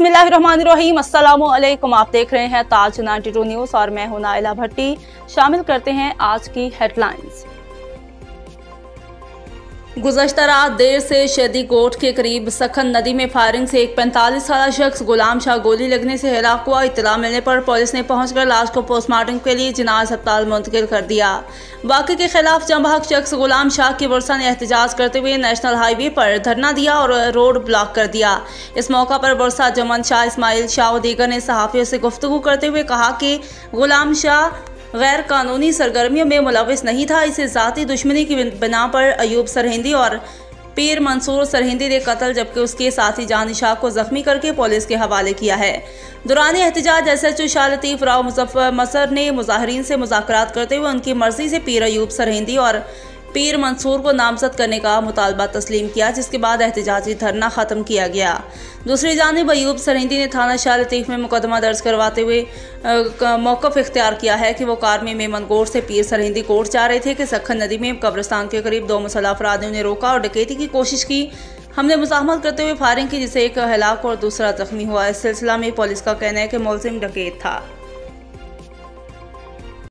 बिस्मिल्लाहिर्रहमानिर्रहीम, अस्सलामुअलैकुम। आप देख रहे हैं ताज 92 न्यूज़ और मैं हूं नाइला भट्टी। शामिल करते हैं आज की हेडलाइंस। गुज़श्ता रात देर से शहदी कोट के करीब सखन नदी में फायरिंग से एक 45 साला शख्स गुलाम शाह गोली लगने से हलाक हुआ। इत्तला मिलने पर पुलिस ने पहुंचकर लाश को पोस्टमार्टम के लिए जिना अस्पताल मुंतकिल कर दिया। वाक़े के खिलाफ जंबहक शख्स गुलाम शाह की वर्सा ने एहतजाज करते हुए नेशनल हाईवे पर धरना दिया और रोड ब्लॉक कर दिया। इस मौका पर वर्सा जमन शाह, इस्माइल शाह और दीगर ने सहाफ़ियों से गुफ्तगू करते हुए कहा कि गुलाम शाह गैर कानूनी सरगर्मियों में मुलविस नहीं था। इसे ज़ाती दुश्मनी की बिना पर अयूब सरहिंदी और पीर मंसूर सरहिंदी ने कत्ल, जबकि उसके साथी जानिशाह को जख्मी करके पुलिस के हवाले किया है। दौरान एहतजाज SHO शाह लतीफ़ राव मुज़फ़्फ़र मसर ने मुज़ाहिरीन से मुज़ाकरात करते हुए उनकी मर्जी से पीर अयूब सरहिंदी और पीर मंसूर को नामजद करने का मुतालबा तस्लीम किया, जिसके बाद एहतजाजी धरना ख़त्म किया गया। दूसरी जानिब अयूब सरहिंदी ने थाना शाह लतीफ़ में मुकदमा दर्ज करवाते हुए मौक़िफ़ इख्तियार किया है कि वो कार में मेमनगोट से पीर सरहिंदी कोट जा रहे थे कि सखन नदी में कब्रिस्तान के करीब दो मुसल्लह अफराद ने उन्हें रोका और डकैती की कोशिश की। हमने मुज़ाहमत करते हुए फायरिंग की, जिससे एक हलाक और दूसरा जख्मी हुआ। इस सिलसिला में पुलिस का कहना है कि मुलजिम डकैत था।